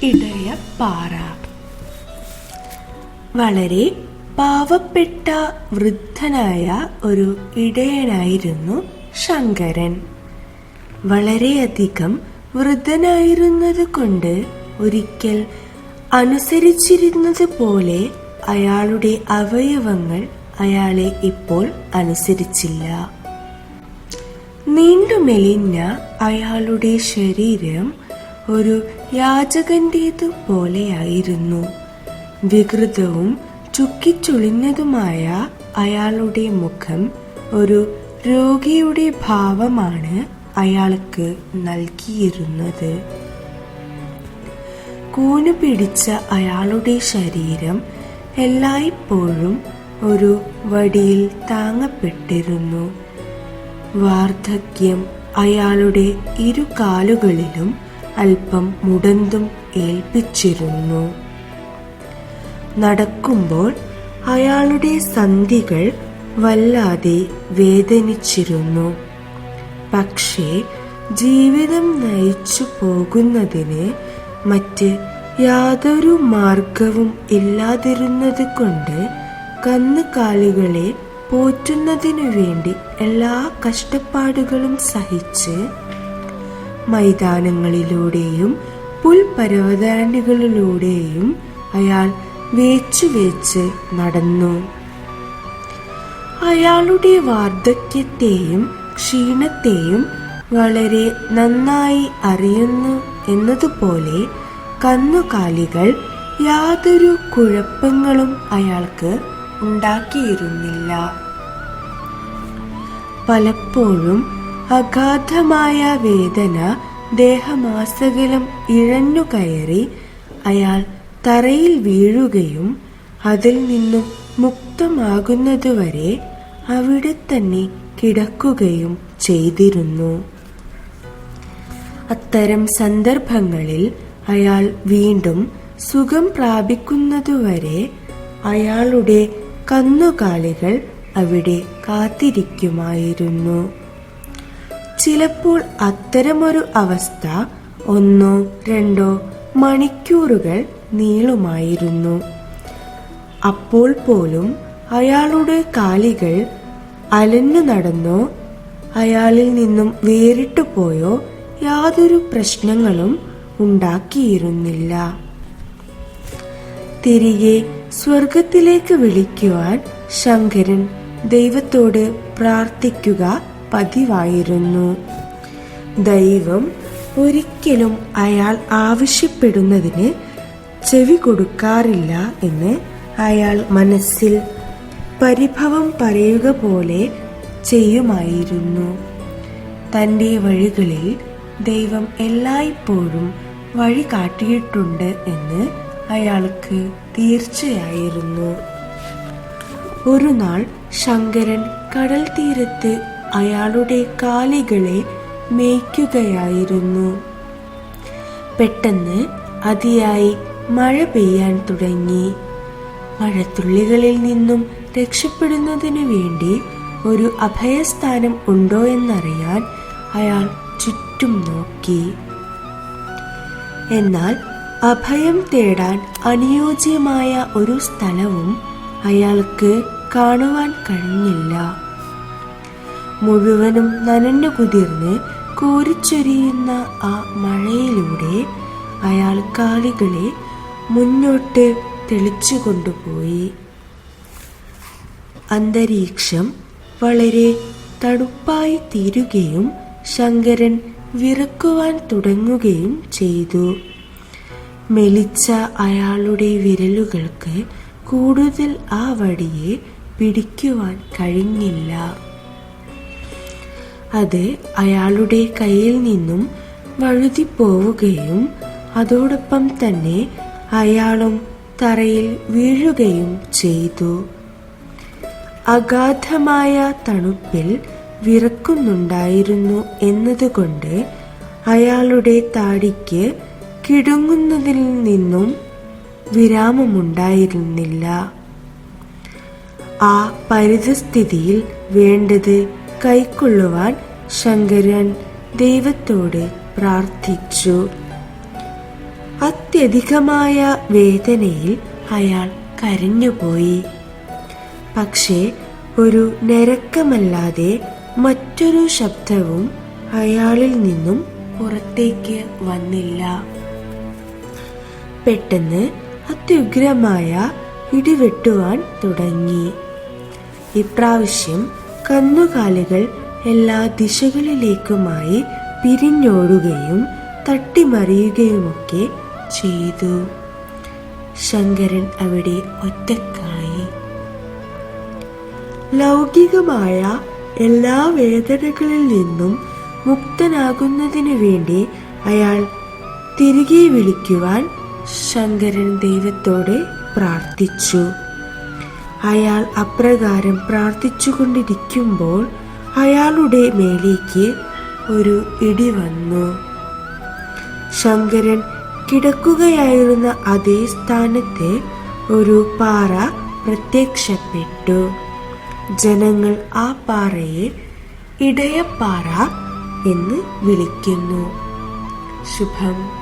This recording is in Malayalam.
ഇടയപ്പാറ. വളരെ പാവപ്പെട്ട വൃദ്ധനായ ഒരു ഇടയനായിരുന്നു ശങ്കരൻ. വളരെയധികം വൃദ്ധനായിരുന്നത് കൊണ്ട് ഒരിക്കൽ അനുസരിച്ചിരുന്നത് പോലെ അയാളുടെ അവയവങ്ങൾ അയാളെ ഇപ്പോൾ അനുസരിച്ചില്ല. നീണ്ടുമെലിഞ്ഞ അയാളുടെ ശരീരം ഒരു യാചകന്റേതു പോലെയായിരുന്നു. വികൃതവും ചുക്കിച്ചുളിഞ്ഞതുമായ അയാളുടെ മുഖം ഒരു രോഗിയുടെ ഭാവമാണ് അയാൾക്ക് നൽകിയിരുന്നത്. കൂനു പിടിച്ച അയാളുടെ ശരീരം എല്ലായ്പ്പോഴും ഒരു വടിയിൽ താങ്ങപ്പെട്ടിരുന്നു. വാർദ്ധക്യം അയാളുടെ ഇരുകാലുകളിലും അല്പം മുടന്തും ഏൽപ്പിച്ചിരുന്നു. നടക്കുമ്പോൾ അയാളുടെ സന്ധികൾ വല്ലാതെ വേദനിച്ചിരുന്നു. പക്ഷേ ജീവിതം നയിച്ചു പോകുന്നതിന് മറ്റ് യാതൊരു മാർഗവും ഇല്ലാതിരുന്നത് കൊണ്ട് കന്നുകാലികളെ പോറ്റുന്നതിനു വേണ്ടി എല്ലാ കഷ്ടപ്പാടുകളും സഹിച്ച് മൈതാനങ്ങളിലൂടെയും പുൽപ്പരവതാനികളിലൂടെയും അയാൾ വേച്ച് നടന്നു. അയാളുടെ വാർദ്ധക്യത്തെയും ക്ഷീണത്തെയും വളരെ നന്നായി അറിയുന്നു എന്നതുപോലെ കന്നുകാലികൾ യാതൊരു കുഴപ്പങ്ങളും അയാൾക്ക് ഉണ്ടാക്കിയിരുന്നില്ല. പലപ്പോഴും അഗാധമായ വേദന ദേഹമാസകലം ഇഴഞ്ഞുകയറി അയാൾ തറയിൽ വീഴുകയും അതിൽ നിന്നും മുക്തമാകുന്നതുവരെ അവിടെ തന്നെ കിടക്കുകയും ചെയ്തിരുന്നു. അത്തരം സന്ദർഭങ്ങളിൽ അയാൾ വീണ്ടും സുഖം പ്രാപിക്കുന്നതുവരെ അയാളുടെ കന്നുകാലികൾ അവിടെ കാത്തിരിക്കുമായിരുന്നു. ചിലപ്പോൾ അത്തരമൊരു അവസ്ഥ 1-2 മണിക്കൂറുകൾ നീളുമായിരുന്നു. അപ്പോൾ പോലും അയാളുടെ കാലികൾ അലഞ്ഞു നടന്നോ അയാളിൽ നിന്നും വേറിട്ടു പോയോ യാതൊരു പ്രശ്നങ്ങളും ഉണ്ടാക്കിയിരുന്നില്ല. തിരികെ സ്വർഗത്തിലേക്ക് വിളിക്കുവാൻ ശങ്കരൻ ദൈവത്തോട് പ്രാർത്ഥിക്കുക പതിവായിരുന്നു. ദൈവം ഒരിക്കലും അയാൾ ആവശ്യപ്പെടുന്നതിന് ചെവി കൊടുക്കാറില്ല എന്ന് അയാൾ മനസ്സിൽ പരിഭവം പറയുക പോലെ ചെയ്യുമായിരുന്നു. തൻ്റെ വഴികളിൽ ദൈവം എല്ലായ്പ്പോഴും വഴി കാട്ടിയിട്ടുണ്ട് എന്ന് അയാൾക്ക് തീർച്ചയായിരുന്നു. ഒരു നാൾ ശങ്കരൻ കടൽ തീരത്ത് അയാളുടെ കാലികളെ മേയ്ക്കുകയായിരുന്നു. പെട്ടെന്ന് അതിയായി മഴ പെയ്യാൻ തുടങ്ങി. മഴത്തുള്ളികളിൽ നിന്നും രക്ഷപ്പെടുന്നതിനു വേണ്ടി ഒരു അഭയസ്ഥാനം ഉണ്ടോ എന്നറിയാൻ അയാൾ ചുറ്റും നോക്കി. എന്നാൽ അഭയം തേടാൻ അനുയോജ്യമായ ഒരു സ്ഥലവും അയാൾക്ക് കാണുവാൻ കഴിഞ്ഞില്ല. മുഴുവനും നനഞ്ഞു കുതിർന്ന് കോരിച്ചൊരിയുന്ന ആ മഴയിലൂടെ അയാൾ കാലികളെ മുന്നോട്ട് തെളിച്ചു കൊണ്ടുപോയി. അന്തരീക്ഷം വളരെ തണുപ്പായി തീരുകയും ശങ്കരൻ വിറക്കുവാൻ തുടങ്ങുകയും ചെയ്തു. മെലിച്ച അയാളുടെ വിരലുകൾക്ക് കൂടുതൽ ആ വടിയെ പിടിക്കുവാൻ കഴിഞ്ഞില്ല. അത് അയാളുടെ കയ്യിൽ നിന്നും വഴുതിപ്പോവുകയും അതോടൊപ്പം തന്നെ അയാളും തറയിൽ വീഴുകയും ചെയ്തു. അഗാധമായ തണുപ്പിൽ വിറക്കുന്നുണ്ടായിരുന്നു എന്നതുകൊണ്ട് അയാളുടെ താടിക്ക് കിടുങ്ങുന്നതിൽ നിന്നും വിരാമമുണ്ടായിരുന്നില്ല. ആ പരിതസ്ഥിതിയിൽ വേണ്ടത് കൈക്കൊള്ളുവാൻ ശങ്കരൻ ദൈവത്തോട് പ്രാർത്ഥിച്ചു. അത്യധികമായ വേദനയിൽ അയാൾ കരഞ്ഞുപോയി. പക്ഷേ ഒരു ഞരക്കമല്ലാതെ മറ്റൊരു ശബ്ദവും അയാളിൽ നിന്നും പുറത്തേക്ക് വന്നില്ല. പെട്ടെന്ന് അത്യുഗ്രമായ ഇടിവെട്ടുവാൻ തുടങ്ങി. ഇപ്രാവശ്യം കന്നുകാലികൾ എല്ലാ ദിശകളിലേക്കുമായി പിരിഞ്ഞോടുകയും തട്ടിമറിയുകയുമൊക്കെ ചെയ്തു. ശങ്കരൻ അവിടെ ഒറ്റക്കായി. ലൗകികമായ എല്ലാ വേദനകളിൽ നിന്നും മുക്തനാകുന്നതിനു വേണ്ടി അയാൾ തിരികെ വിളിക്കുവാൻ ശങ്കരൻ ദൈവത്തോടെ പ്രാർത്ഥിച്ചു. അയാൾ അപ്രകാരം പ്രാർത്ഥിച്ചുകൊണ്ടിരിക്കുമ്പോൾ അയാളുടെ മേലേക്ക് ഒരു ഇടി വന്നു. ശങ്കരൻ കിടക്കുകയായിരുന്ന അതേ സ്ഥാനത്ത് ഒരു പാറ പ്രത്യക്ഷപ്പെട്ടു. ജനങ്ങൾ ആ പാറയെ ഇടയപ്പാറ എന്ന് വിളിക്കുന്നു. ശുഭം.